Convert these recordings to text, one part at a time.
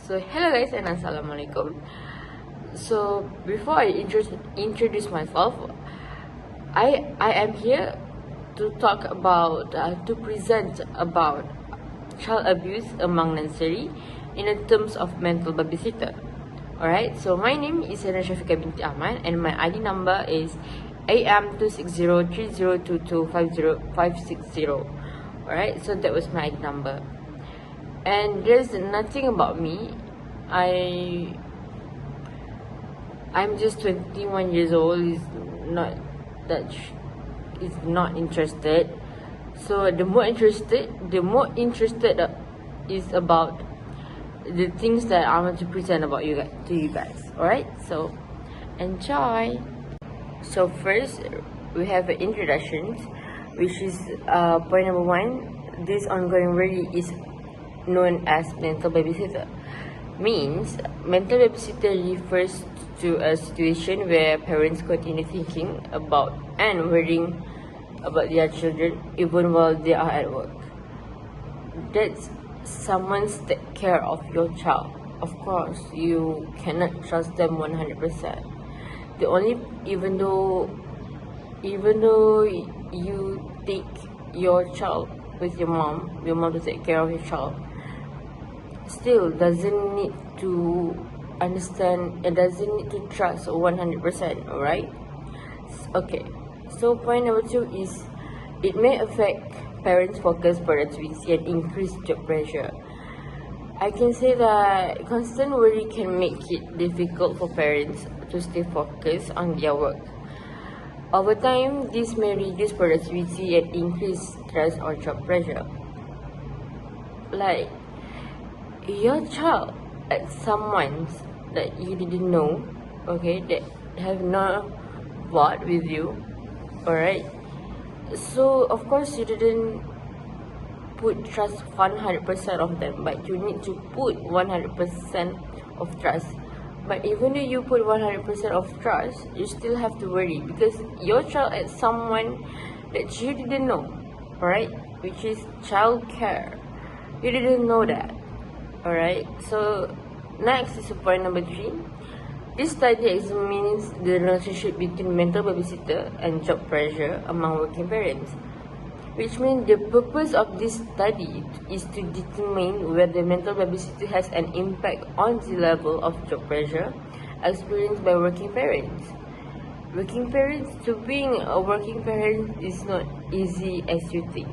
So hello guys and assalamualaikum. So before I introduce myself, I am here to talk about to present about child abuse among nursery in the terms of mental babysitter. Alright, so my name is Hana Shafika binti Ahmad and my ID number is AM26030225050. Alright, so that was my ID number. And there's nothing about me. I'm just 21 years old. Is not interested. So the more interested is about the things that I want to present about to you guys. Alright, so enjoy. So first we have the introductions, which is point number 1. This ongoing worry is known as mental babysitter. Means mental babysitter refers to a situation where parents continue thinking about and worrying about their children even while they are at work. That's someone's take care of your child. Of course, you cannot trust them 100%. Even though you take your child with your mom to take care of your child, still doesn't need to understand, it doesn't need to trust 100%. Alright, okay, so point number 2 is it may affect parents' focus, productivity, and increase job pressure. I can say that constant worry can make it difficult for parents to stay focused on their work. Over time, this may reduce productivity and increase stress or job pressure. Like, your child at someone that you didn't know, okay, that have not bought with you, alright, so of course you didn't put trust 100% of them, but you need to put 100% of trust. But even though you put 100% of trust, you still have to worry because your child at someone that you didn't know, alright, which is child care. You didn't know that. Alright, so next is point number 3. This study examines the relationship between mental babysitter and job pressure among working parents, which means the purpose of this study is to determine whether mental babysitter has an impact on the level of job pressure experienced by working parents. To being a working parent is not easy as you think.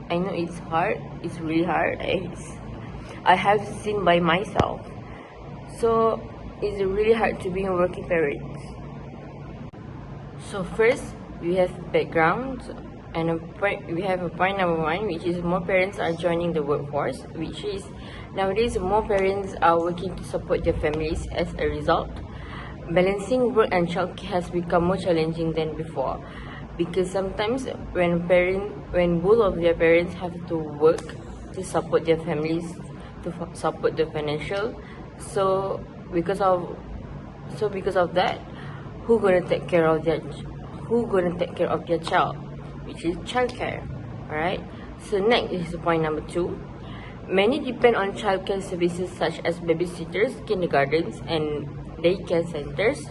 I know it's hard, it's really hard. I have seen by myself. So it's really hard to be a working parent. So first we have background, and we have a point number 1, which is more parents are joining the workforce, which is nowadays more parents are working to support their families. As a result, balancing work and childcare has become more challenging than before, because sometimes when both of their parents have to work to support their families, to support the financial, so because of that, who gonna take care of their child, which is childcare. Alright, so next is point number 2. Many depend on childcare services such as babysitters, kindergartens, and daycare centers,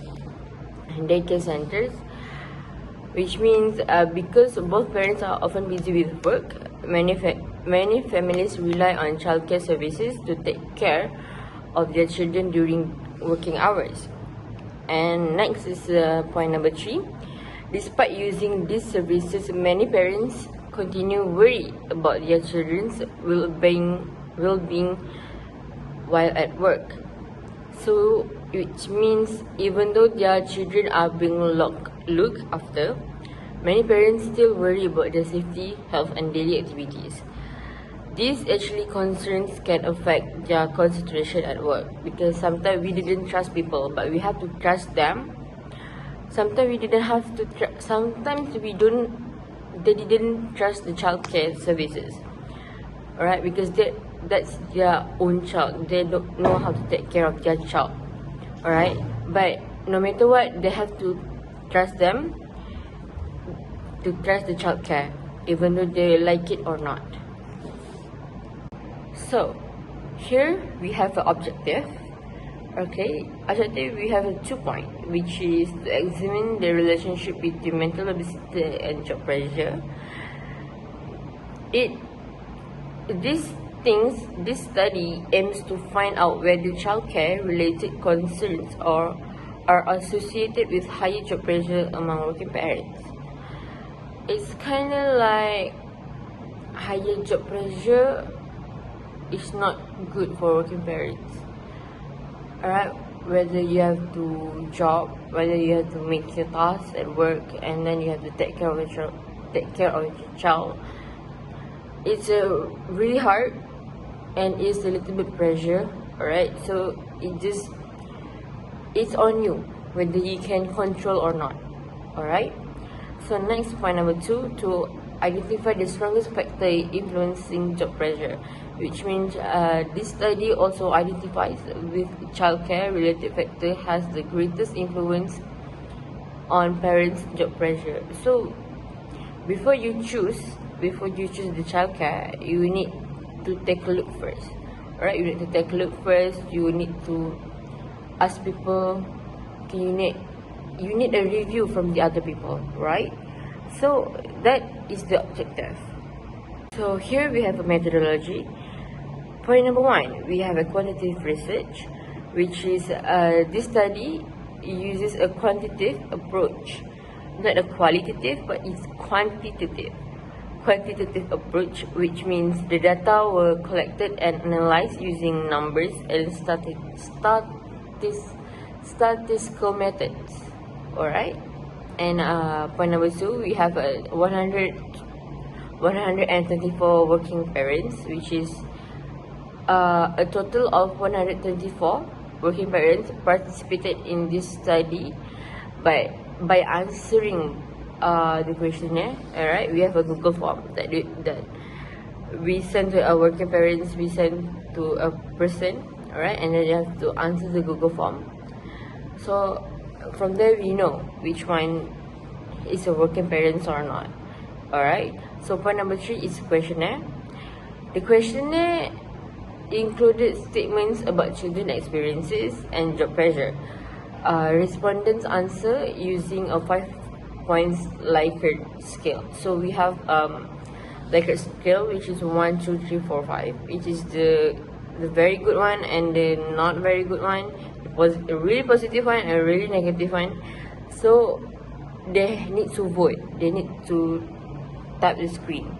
which means because both parents are often busy with work, many families rely on childcare services to take care of their children during working hours. And next is point number 3. Despite using these services, many parents continue worry about their children's well-being while at work. So, which means even though their children are being looked after, many parents still worry about their safety, health, and daily activities. These actually concerns can affect their concentration at work, because sometimes we didn't trust people, but we have to trust them. Sometimes we didn't have to. They didn't trust the childcare services. Alright, because that's their own child. They don't know how to take care of their child. Alright, but no matter what, they have to trust them, to trust the childcare, even though they like it or not. So Here we have an objective. Okay, objective we have a 2 point, which is to examine the relationship between mental babysitter and job pressure. This study aims to find out whether childcare related concerns are associated with higher job pressure among working parents. It's kind of like higher job pressure is not good for working parents. Alright, whether you have to job, whether you have to make your tasks at work, and then you have to take care of your child. It's really hard, and it's a little bit pressure. Alright, so it's on you whether you can control or not. Alright, so next, point number 2, to identify the strongest factor influencing job pressure, which means this study also identifies with childcare related factor has the greatest influence on parents' job pressure. So before you choose the childcare, you need to take a look first. Alright, you need to take a look first. You need to ask people. Okay, you need a review from the other people, right? So that is the objective. So here we have a methodology. Point number 1, we have a quantitative research, which is this study uses a quantitative approach, not a qualitative, but it's quantitative approach, which means the data were collected and analyzed using numbers and statistical methods. Alright, and point number 2, we have 124 working parents, which is a total of 124 working parents participated in this study by answering the questionnaire. Alright, we have a Google form that we send to our working parents. We send to a person. Alright, and then you have to answer the Google form. So from there we know which one is a working parents or not. Alright, so point number 3 is questionnaire. The questionnaire included statements about children experiences and job pressure. Respondents answer using a 5 points Likert scale. So we have Likert scale, which is 1, 2, 3, 4, 5, which is the very good one and the not very good one, a really positive one and a really negative one. So they need to vote. They need to tap the screen,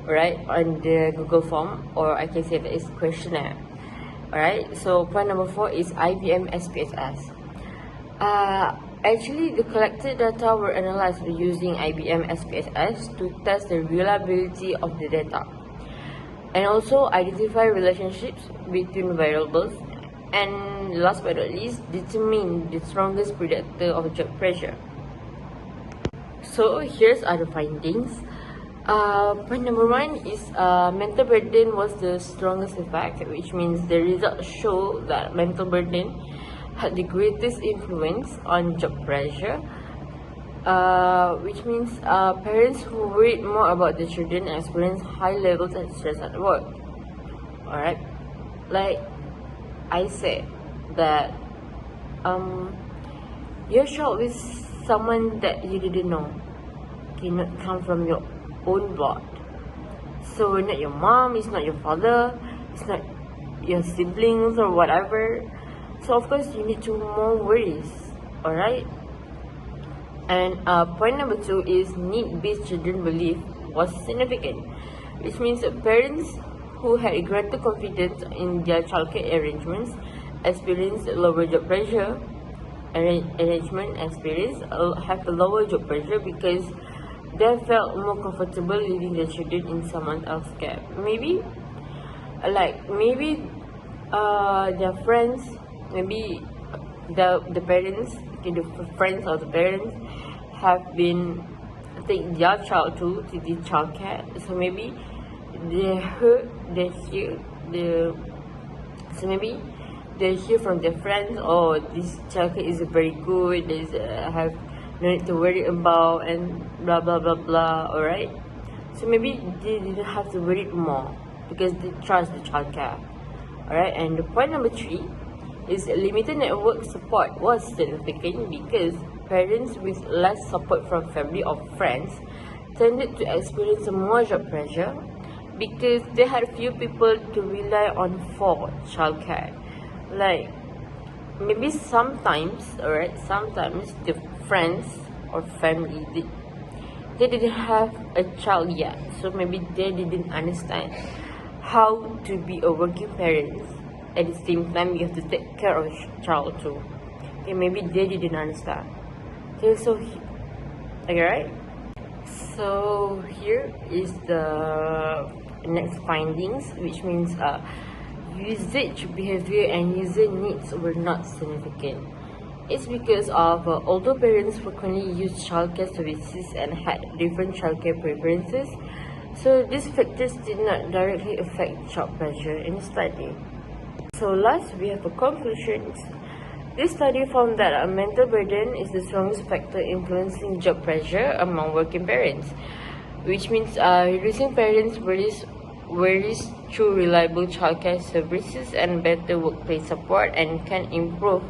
right, on the Google form, or I can say that it's questionnaire. Alright, so point number 4 is IBM SPSS. Actually, the collected data were analyzed using IBM SPSS to test the reliability of the data and also identify relationships between variables, and last but not least, determine the strongest predictor of job pressure. So here's other findings. Point number 1 is mental burden was the strongest effect, which means the results show that mental burden had the greatest influence on job pressure, which means parents who worried more about the children experience high levels of stress at work. Alright, like I said that your child with someone that you didn't know cannot come from your own blood. So not your mom, it's not your father, it's not your siblings or whatever. So of course you need to more worries. Alright, and point number 2 is need-based children belief was significant, which means that parents who had a greater confidence in their childcare arrangements experienced lower job pressure. Arrangement experience have a lower job pressure because they felt more comfortable leaving their children in someone else's care. Maybe their friends, maybe the parents, the friends of the parents have been take their child to the childcare. So maybe they hear from their friends, oh, this childcare is very good, they have no need to worry about, and blah blah blah blah. Alright, so maybe they didn't have to worry more because they trust the childcare. Alright, and the point number 3 is limited network support was significant because parents with less support from family or friends tended to experience more job pressure because they had few people to rely on for childcare. Like maybe sometimes the friends or family they didn't have a child yet, so maybe they didn't understand how to be a working parent. At the same time, you have to take care of a child too. Okay, maybe they didn't understand. Okay, so right. So here is the next findings, which means usage behavior and user needs were not significant. It's because of older parents frequently used childcare services and had different childcare preferences. So these factors did not directly affect child pressure in the study. So last, we have a conclusions. This study found that a mental burden is the strongest factor influencing job pressure among working parents, which means reducing parents' worries through reliable childcare services and better workplace support, and can improve